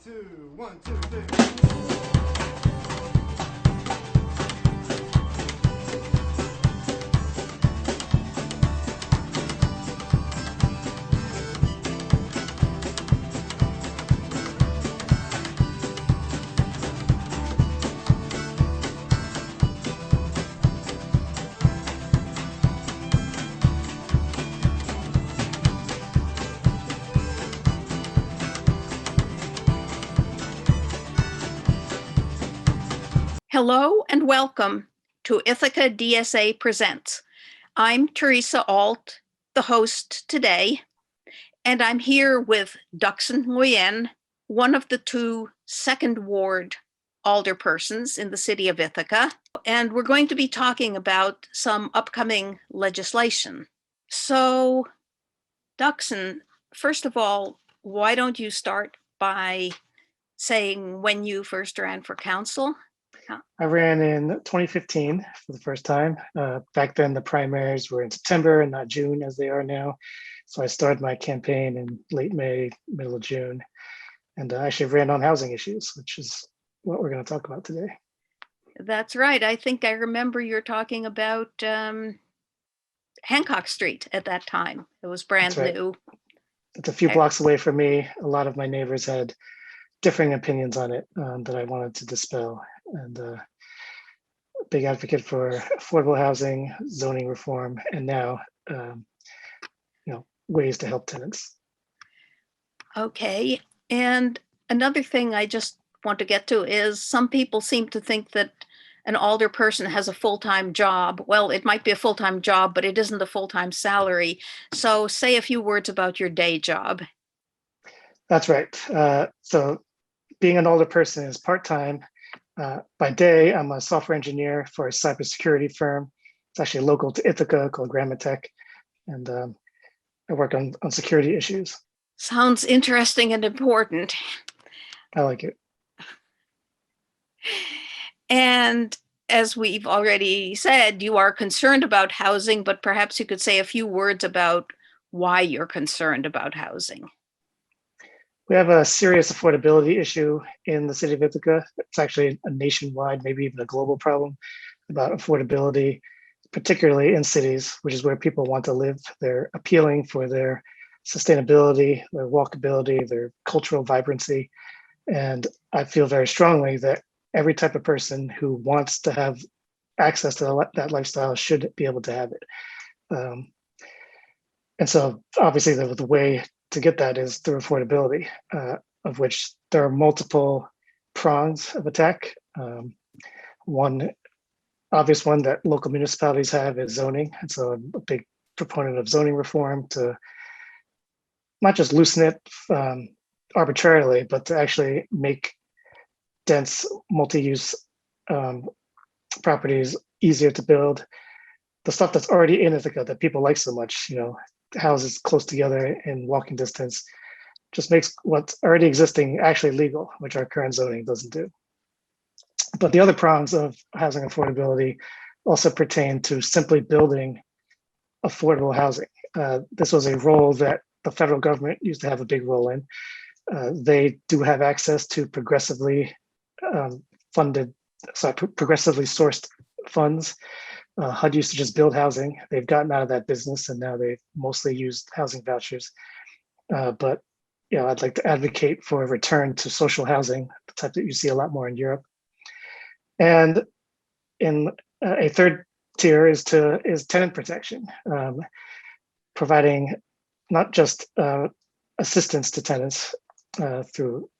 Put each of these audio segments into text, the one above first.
two, one, two, three. Hello and welcome to Ithaca DSA Presents. I'm Theresa Alt, the host today, and I'm here with Ducson Nguyen, one of the two Second Ward alderpersons in the city of Ithaca, and we're going to be talking about some upcoming legislation. So, Ducson, first of all, why don't you start by saying when you first ran for council? I ran in 2015 for the first time. Back then, the primaries were in September and not June as they are now. So I started my campaign in late May, middle of June, and I actually ran on housing issues, which is what we're going to talk about today. That's right. I think I remember you're talking about Hancock Street at that time. It was brand new. It's a few blocks away from me. A lot of my neighbors had differing opinions on it that I wanted to dispel. And big advocate for affordable housing, zoning reform, and now ways to help tenants. Okay. And another thing I just want to get to is some people seem to think that an alderperson has a full-time job. Well, it might be a full-time job, but it isn't a full-time salary. So say a few words about your day job. That's right. So being an alderperson is part-time. By day, I'm a software engineer for a cybersecurity firm. It's actually local to Ithaca called Grammatech. And I work on security issues. Sounds interesting and important. I like it. And as we've already said, you are concerned about housing, but perhaps you could say a few words about why you're concerned about housing. We have a serious affordability issue in the city of Ithaca. It's actually a nationwide, maybe even a global problem about affordability, particularly in cities, which is where people want to live. They're appealing for their sustainability, their walkability, their cultural vibrancy. And I feel very strongly that every type of person who wants to have access to that lifestyle should be able to have it. And so obviously the way to get that is through affordability, of which there are multiple prongs of attack. One obvious one that local municipalities have is zoning. And so I'm a big proponent of zoning reform to not just loosen it arbitrarily, but to actually make dense multi-use properties easier to build. The stuff that's already in Ithaca that people like so much, houses close together in walking distance, just makes what's already existing actually legal, which our current zoning doesn't do. But the other prongs of housing affordability also pertain to simply building affordable housing. This was a role that the federal government used to have a big role in. They do have access to progressively sourced funds. HUD used to just build housing. They've gotten out of that business and now they've mostly used housing vouchers. But I'd like to advocate for a return to social housing, the type that you see a lot more in Europe. And in a third tier is tenant protection, providing not just assistance to tenants through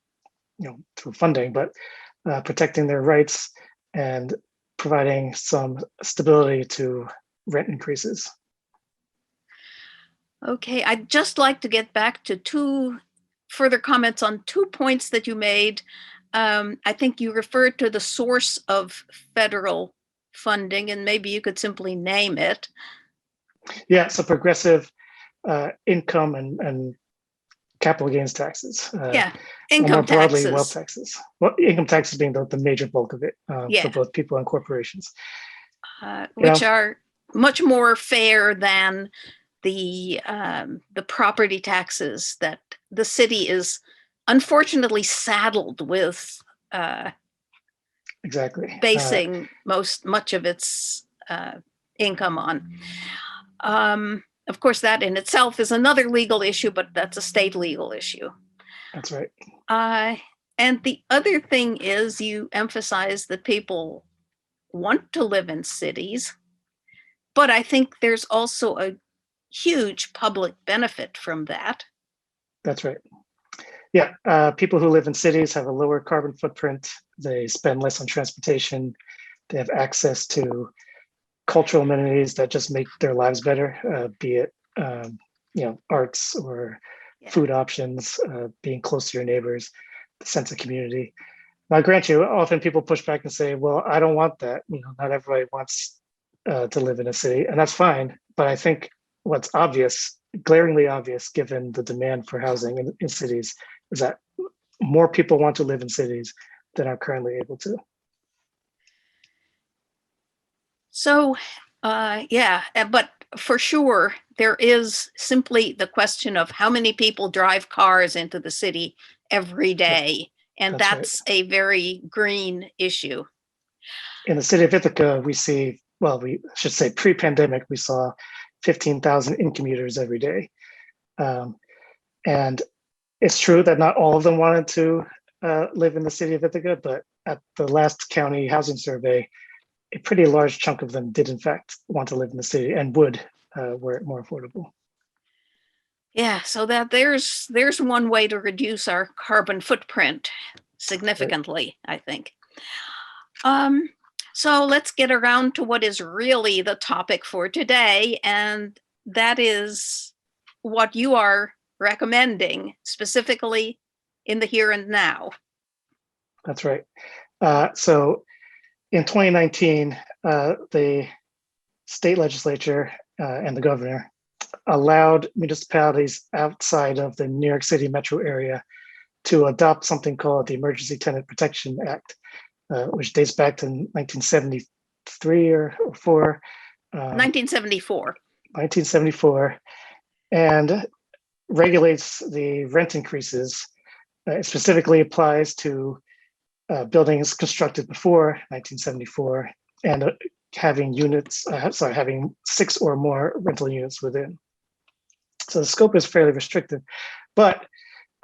funding, but protecting their rights and providing some stability to rent increases. Okay, I'd just like to get back to two further comments on 2 points that you made. I think you referred to the source of federal funding, and maybe you could simply name it. Yeah, so progressive income and capital gains taxes. Income more broadly, taxes. Wealth taxes. Well, income taxes being the major bulk of it for both people and corporations. Which are much more fair than the property taxes that the city is unfortunately saddled with Exactly. basing much of its income on. Of course, that in itself is another legal issue, but that's a state legal issue. That's right. And the other thing is you emphasize that people want to live in cities, but I think there's also a huge public benefit from that. That's right. Yeah, people who live in cities have a lower carbon footprint. They spend less on transportation. They have access to cultural amenities that just make their lives better, be it arts or food options, being close to your neighbors, the sense of community. Now, grant you, often people push back and say, "Well, I don't want that. Not everybody wants to live in a city," and that's fine. But I think what's obvious, glaringly obvious, given the demand for housing in cities, is that more people want to live in cities than are currently able to. So, but for sure, there is simply the question of how many people drive cars into the city every day. And that's right. A very green issue. In the city of Ithaca, we see, well, we should say pre-pandemic, we saw 15,000 in-commuters every day. And it's true that not all of them wanted to live in the city of Ithaca, but at the last county housing survey, a pretty large chunk of them did in fact want to live in the city and would were it more affordable. Yeah, so that there's one way to reduce our carbon footprint significantly, right. I think. So let's get around to what is really the topic for today, and that is what you are recommending specifically in the here and now. That's right. So in 2019, the state legislature and the governor allowed municipalities outside of the New York City metro area to adopt something called the Emergency Tenant Protection Act, which dates back to 1973 or 4. 1974. 1974, and regulates the rent increases. It specifically applies to buildings constructed before 1974 and having having 6 or more rental units within. So the scope is fairly restrictive, but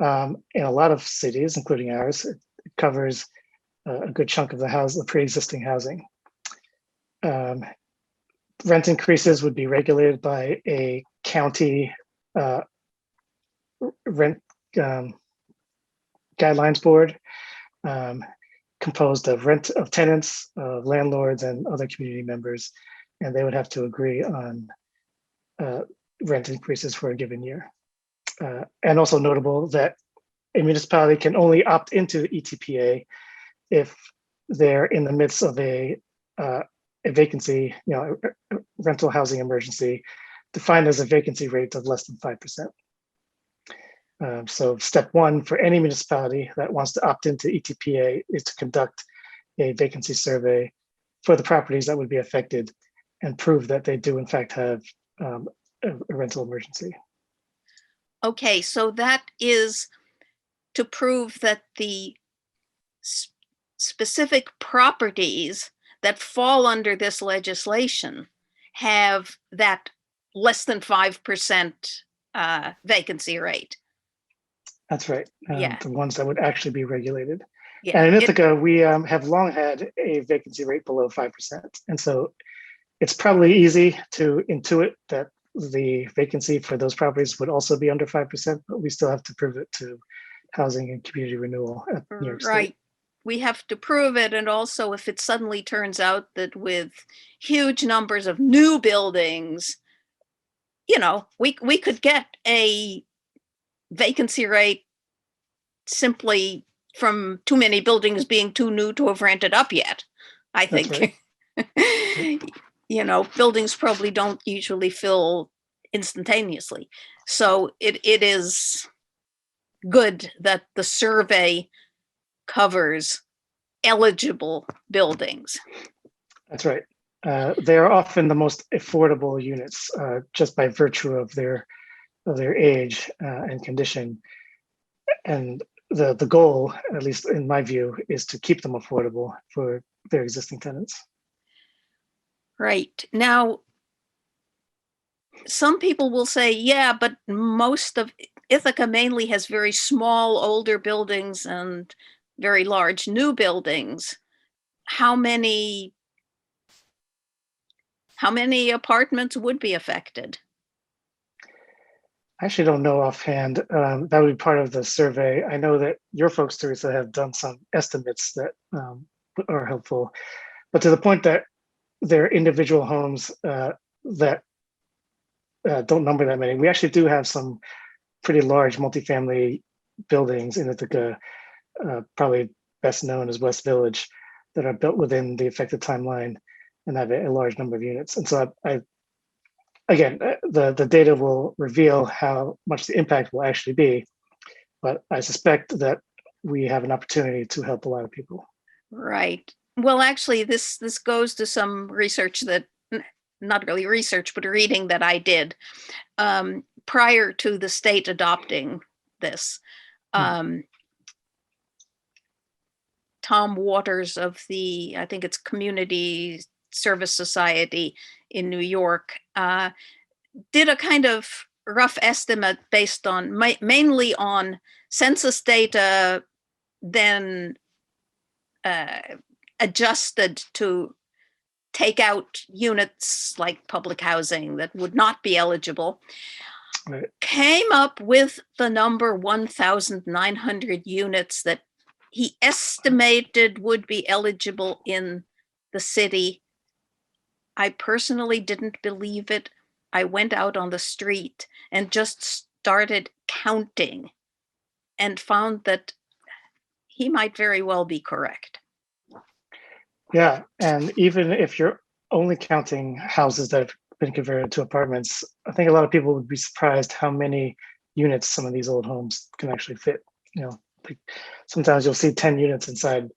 in a lot of cities, including ours, it covers a good chunk of the pre-existing housing. Rent increases would be regulated by a county rent guidelines board, composed of tenants, landlords, and other community members, and they would have to agree on rent increases for a given year. And also notable that a municipality can only opt into ETPA if they're in the midst of a vacancy, rental housing emergency, defined as a vacancy rate of less than 5%. So step 1 for any municipality that wants to opt into ETPA is to conduct a vacancy survey for the properties that would be affected and prove that they do in fact have a rental emergency. Okay, so that is to prove that the specific properties that fall under this legislation have that less than 5% vacancy rate. That's right. Yeah. The ones that would actually be regulated. Yeah. And in Ithaca, we have long had a vacancy rate below 5%. And so it's probably easy to intuit that the vacancy for those properties would also be under 5%, but we still have to prove it to Housing and Community Renewal at New York State. Right. We have to prove it. And also if it suddenly turns out that with huge numbers of new buildings, we could get a vacancy rate simply from too many buildings being too new to have rented up yet, I think. Right. Buildings probably don't usually fill instantaneously. So it is good that the survey covers eligible buildings. That's right. They are often the most affordable units just by virtue of their age and condition. And the goal, at least in my view, is to keep them affordable for their existing tenants. Right. Now, some people will say, yeah, but most of Ithaca mainly has very small, older buildings and very large new buildings. How many apartments would be affected? I actually don't know offhand. That would be part of the survey. I know that your folks, Theresa, have done some estimates that are helpful, but to the point that they're individual homes that don't number that many. We actually do have some pretty large multifamily buildings in Ithaca, probably best known as West Village, that are built within the affected timeline and have a large number of units. And so again, the data will reveal how much the impact will actually be, but I suspect that we have an opportunity to help a lot of people. Right. Well, actually, this goes to some research that, not really research, but reading that I did prior to the state adopting this. Tom Waters of the, I think it's Community Service Society in New York, did a kind of rough estimate based on mainly on census data, then adjusted to take out units like public housing that would not be eligible. Right. Came up with the number 1,900 units that he estimated would be eligible in the city. I personally didn't believe it. I went out on the street and just started counting and found that he might very well be correct. Yeah, and even if you're only counting houses that have been converted to apartments, I think a lot of people would be surprised how many units some of these old homes can actually fit. You know, like sometimes you'll see 10 units inside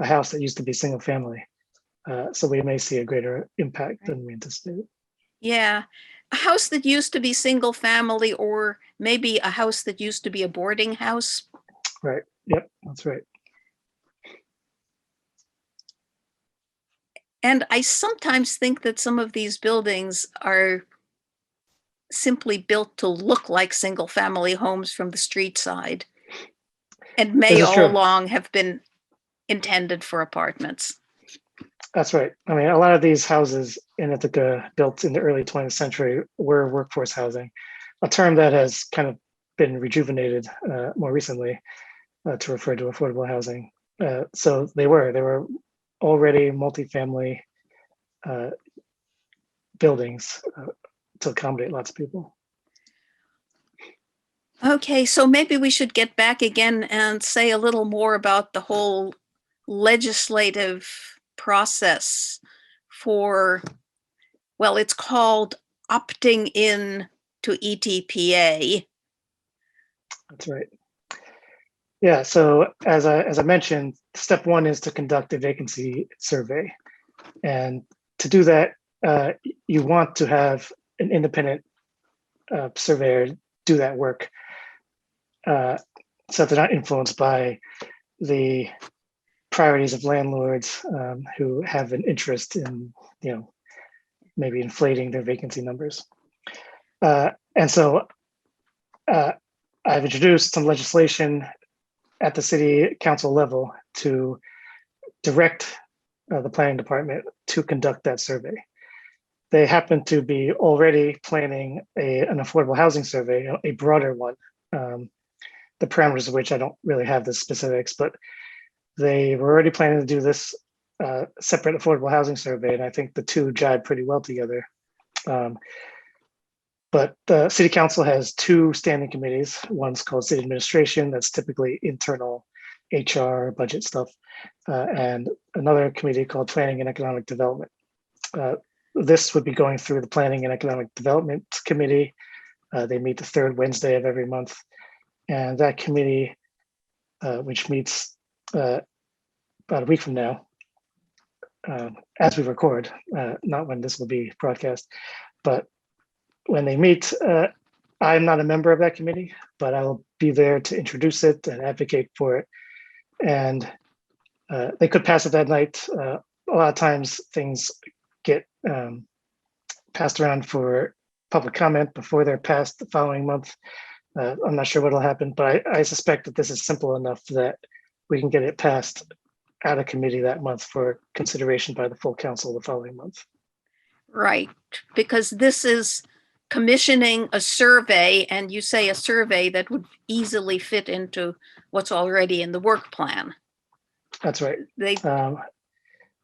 a house that used to be single family. So we may see a greater impact than we anticipated. Yeah, a house that used to be single family, or maybe a house that used to be a boarding house. Right. Yep, that's right. And I sometimes think that some of these buildings are simply built to look like single family homes from the street side, and may all along have been intended for apartments. That's right. I mean, a lot of these houses in Ithaca built in the early 20th century were workforce housing, a term that has kind of been rejuvenated more recently to refer to affordable housing. So they were already multifamily buildings to accommodate lots of people. Okay, so maybe we should get back again and say a little more about the whole legislative process for, well, it's called opting in to ETPA. That's right. Yeah, so as I mentioned, step one is to conduct a vacancy survey. And to do that, you want to have an independent surveyor do that work, so they're not influenced by the priorities of landlords who have an interest in, maybe inflating their vacancy numbers. And so I've introduced some legislation at the city council level to direct the planning department to conduct that survey. They happen to be already planning an affordable housing survey, a broader one, the parameters of which I don't really have the specifics, but they were already planning to do this separate affordable housing survey, and I think the two jibe pretty well together. But the city council has two standing committees. One's called city administration, that's typically internal HR, budget stuff, and another committee called planning and economic development. This would be going through the planning and economic development committee. They meet the third Wednesday of every month. And that committee, which meets about a week from now, as we record, not when this will be broadcast, but when they meet, I'm not a member of that committee, but I will be there to introduce it and advocate for it. And they could pass it that night. A lot of times things get passed around for public comment before they're passed the following month. I'm not sure what'll happen, but I suspect that this is simple enough that we can get it passed out of committee that month for consideration by the full council the following month. Right, because this is commissioning a survey, and you say a survey that would easily fit into what's already in the work plan. That's right. They,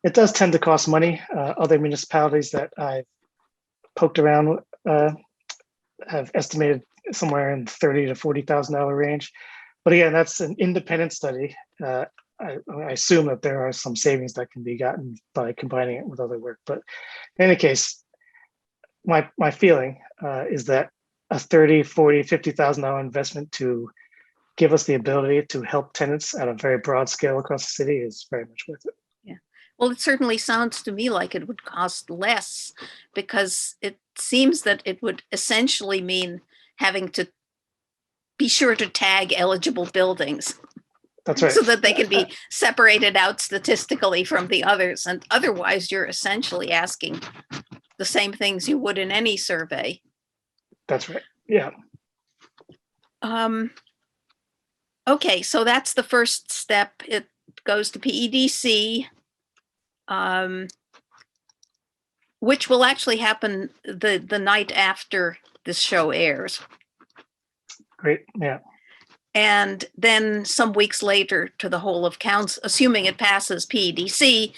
It does tend to cost money. Other municipalities that I've poked around have estimated somewhere in $30,000 to $40,000 range. But again, that's an independent study. I assume that there are some savings that can be gotten by combining it with other work. But in any case, my feeling is that a $30,000, $40,000, $50,000 investment to give us the ability to help tenants at a very broad scale across the city is very much worth it. yeah. Well, it certainly sounds to me like it would cost less, because it seems that it would essentially mean having to be sure to tag eligible buildings. That's right. So that they can be separated out statistically from the others. And otherwise, you're essentially asking the same things you would in any survey. That's right. Yeah. Okay, so that's the first step. It goes to PEDC, which will actually happen the night after this show airs. Great. Yeah. And then some weeks later to the whole of council, assuming it passes PEDC,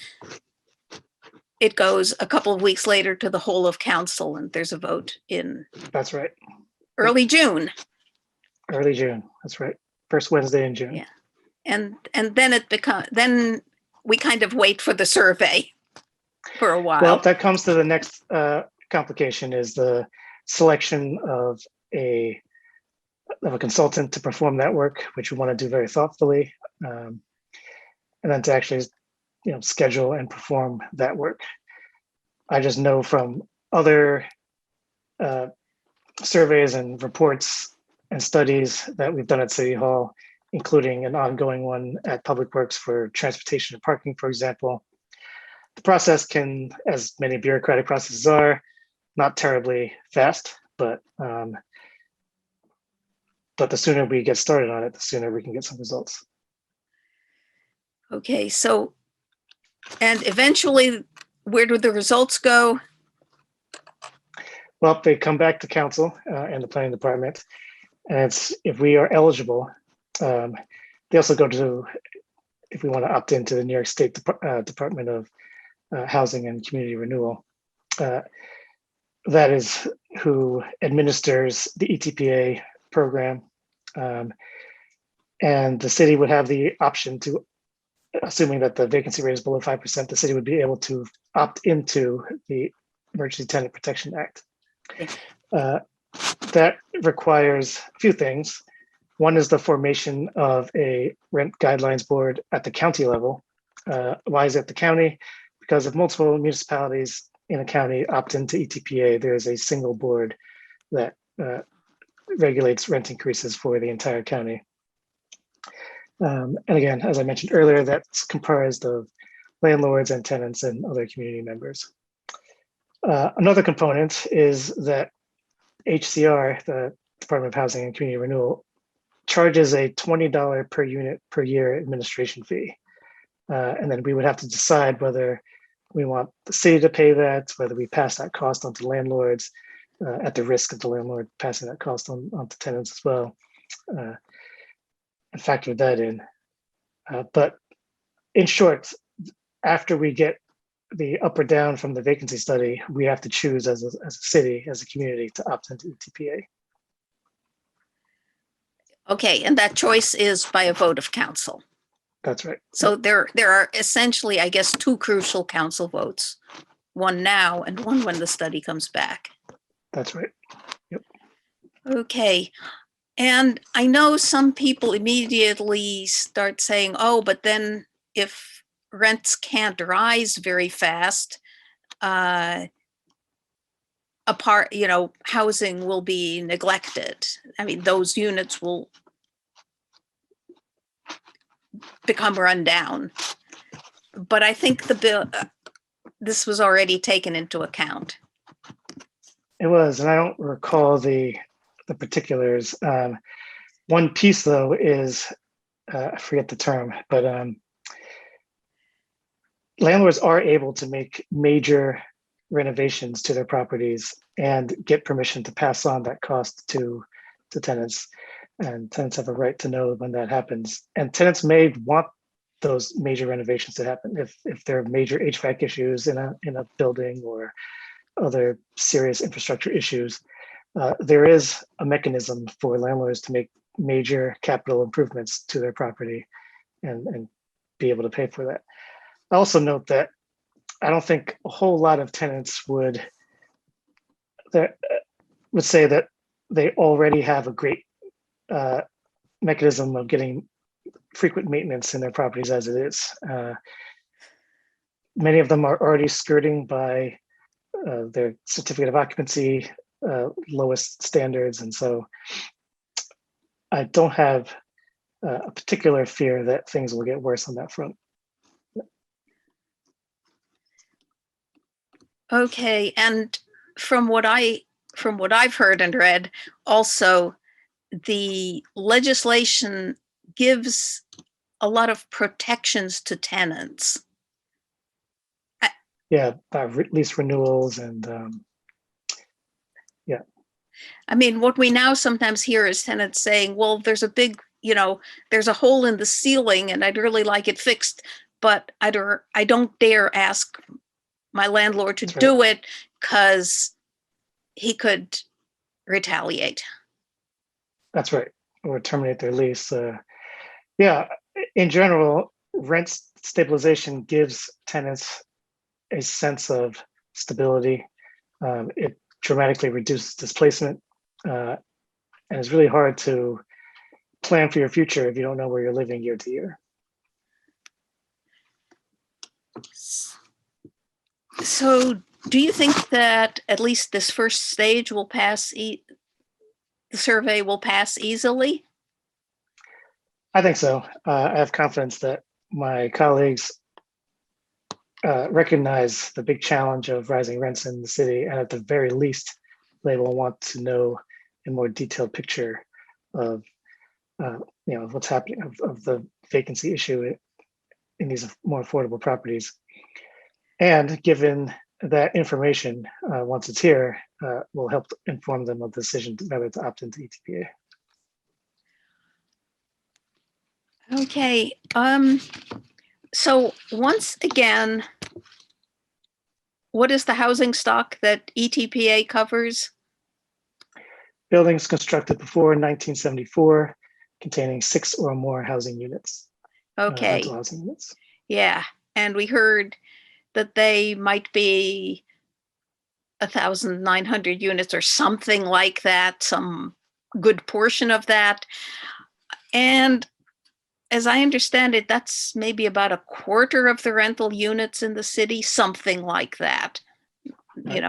it goes a couple of weeks later to the whole of council, and there's a vote in That's right. early June. Early June. That's right. First Wednesday in June. Yeah. And then then we kind of wait for the survey for a while. Well, that comes to the next complication, is the selection of a consultant to perform that work, which we want to do very thoughtfully, and then to actually, schedule and perform that work. I just know from other surveys and reports and studies that we've done at City Hall, including an ongoing one at Public Works for transportation and parking, for example. The process can, as many bureaucratic processes are, not terribly fast, but the sooner we get started on it, the sooner we can get some results. Okay, so, and eventually, where do the results go? Well, they come back to council and the planning department, and it's, if we are eligible, they also go to, if we want to opt into the New York State Department of Housing and Community Renewal. That is who administers the ETPA program. And the city would have the option to, assuming that the vacancy rate is below 5%, the city would be able to opt into the Emergency Tenant Protection Act. That requires a few things. One is the formation of a rent guidelines board at the county level. Why is it the county? Because if multiple municipalities in a county opt into ETPA, there is a single board that regulates rent increases for the entire county. And again, as I mentioned earlier, that's comprised of landlords and tenants and other community members. Another component is that HCR, the Department of Housing and Community Renewal, charges a $20 per unit per year administration fee. And then we would have to decide whether we want the city to pay that, whether we pass that cost on to landlords at the risk of the landlord passing that cost on to tenants as well, and factor that in. But in short, after we get the up or down from the vacancy study, we have to choose as a city, as a community, to opt into ETPA. Okay, and that choice is by a vote of council. That's right. So there are essentially, I guess, two crucial council votes, one now and one when the study comes back. That's right. Yep. Okay. And I know some people immediately start saying, oh, but then if rents can't rise very fast, housing will be neglected. I mean, those units will become run down. But I think the bill, this was already taken into account. It was, and I don't recall the particulars. One piece though is, I forget the term, but landlords are able to make major renovations to their properties and get permission to pass on that cost to tenants. And tenants have a right to know when that happens. And tenants may want those major renovations to happen if there are major HVAC issues in a building or other serious infrastructure issues. There is a mechanism for landlords to make major capital improvements to their property and be able to pay for that. I also note that I don't think a whole lot of tenants would say that they already have a great mechanism of getting frequent maintenance in their properties as it is. Many of them are already skirting by their certificate of occupancy lowest standards, and so I don't have a particular fear that things will get worse on that front. Okay, and from what I've heard and read, also the legislation gives a lot of protections to tenants. Yeah, lease renewals and yeah. I mean, what we now sometimes hear is tenants saying, well, there's a big, there's a hole in the ceiling and I'd really like it fixed, but I don't dare ask my landlord to do it because he could retaliate. That's right, or terminate their lease. Yeah, in general, rent stabilization gives tenants a sense of stability. It dramatically reduces displacement, and it's really hard to plan for your future if you don't know where you're living year to year. So do you think that at least this first stage will pass, the survey will pass easily? I think so. I have confidence that my colleagues recognize the big challenge of rising rents in the city, and at the very least, they will want to know a more detailed picture of what's happening, of the vacancy issue in these more affordable properties. And given that information, once it's here, will help inform them of the decision whether to opt into ETPA. Okay. So once again, what is the housing stock that ETPA covers? Buildings constructed before 1974, containing 6 or more housing units. Okay. Rental housing units. Yeah, and we heard that they might be 1,900 units or something like that, some good portion of that. And as I understand it, that's maybe about a quarter of the rental units in the city, something like that. Right.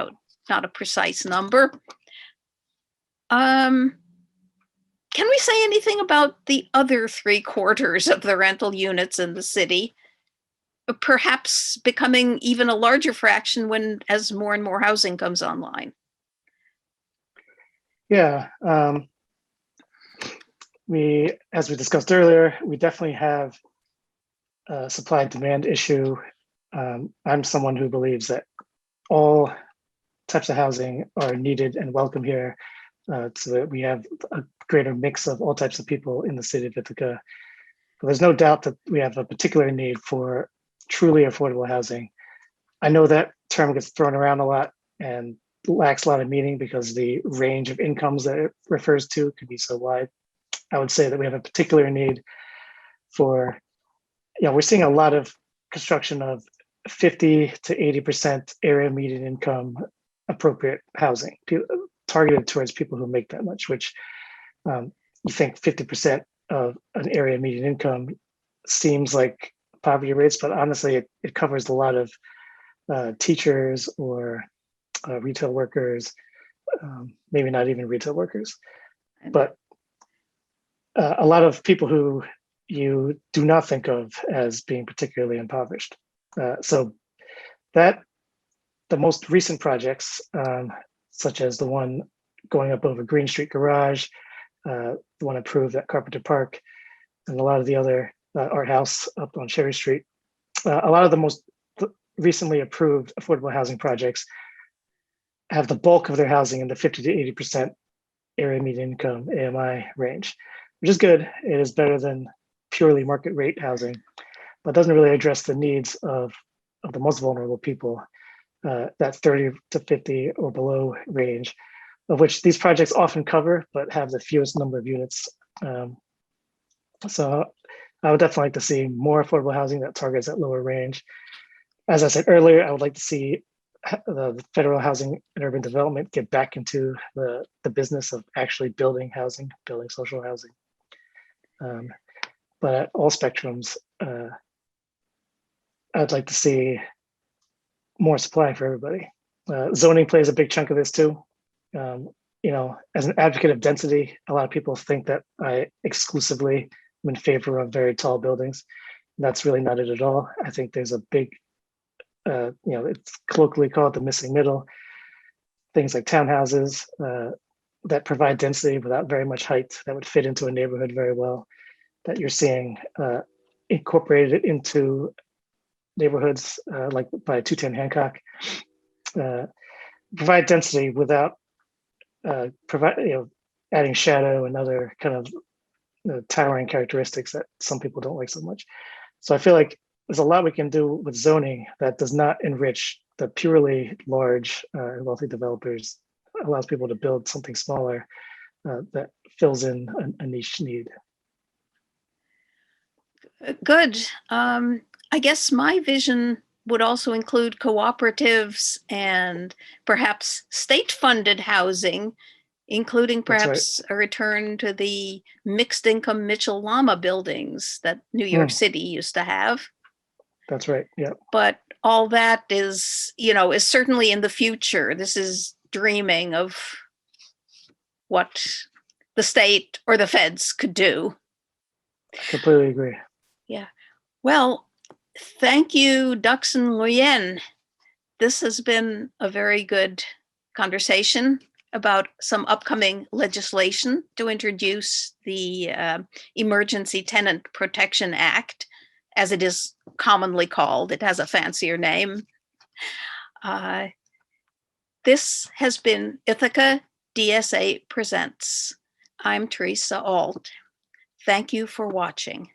Not a precise number. Can we say anything about the other 3/4 of the rental units in the city? Perhaps becoming even a larger fraction as more and more housing comes online. Yeah, as we discussed earlier, we definitely have a supply and demand issue. I'm someone who believes that all types of housing are needed and welcome here, so that we have a greater mix of all types of people in the city of Ithaca. But there's no doubt that we have a particular need for truly affordable housing. I know that term gets thrown around a lot and lacks a lot of meaning because the range of incomes that it refers to can be so wide. I would say that we have a particular need for, we're seeing a lot of construction of 50 to 80% area median income appropriate housing targeted towards people who make that much, which you think 50% of an area median income seems like poverty rates, but honestly, it covers a lot of teachers or retail workers, maybe not even retail workers, but a lot of people who you do not think of as being particularly impoverished. So that the most recent projects, such as the one going up over Green Street Garage, the one approved at Carpenter Park, and a lot of the other art house up on Cherry Street, a lot of the most recently approved affordable housing projects have the bulk of their housing in the 50 to 80% area median income AMI range, which is good. It is better than purely market rate housing, but doesn't really address the needs of the most vulnerable people, that 30 to 50 or below range, of which these projects often cover, but have the fewest number of units. So I would definitely like to see more affordable housing that targets that lower range. As I said earlier, I would like to see the Federal Housing and Urban Development get back into the business of actually building housing, building social housing. But at all spectrums, I'd like to see more supply for everybody. Zoning plays a big chunk of this too. As an advocate of density, a lot of people think that I exclusively am in favor of very tall buildings. That's really not it at all. I think there's a big, it's colloquially called the missing middle. Things like townhouses that provide density without very much height, that would fit into a neighborhood very well, that you're seeing incorporated into neighborhoods like by 210 Hancock, provide density without adding shadow and other kind of towering characteristics that some people don't like so much. So I feel like there's a lot we can do with zoning that does not enrich the purely large and wealthy developers, allows people to build something smaller that fills in a niche need. Good. I guess my vision would also include cooperatives and perhaps state-funded housing, including perhaps a return to the mixed income Mitchell-Lama buildings that New York City used to have. That's right, yeah. But all that is certainly in the future. This is dreaming of what the state or the feds could do. I completely agree. Yeah. Well, thank you, Ducson, Nguyen. This has been a very good conversation about some upcoming legislation to introduce the Emergency Tenant Protection Act, as it is commonly called. It has a fancier name. This has been Ithaca DSA Presents. I'm Theresa Alt. Thank you for watching.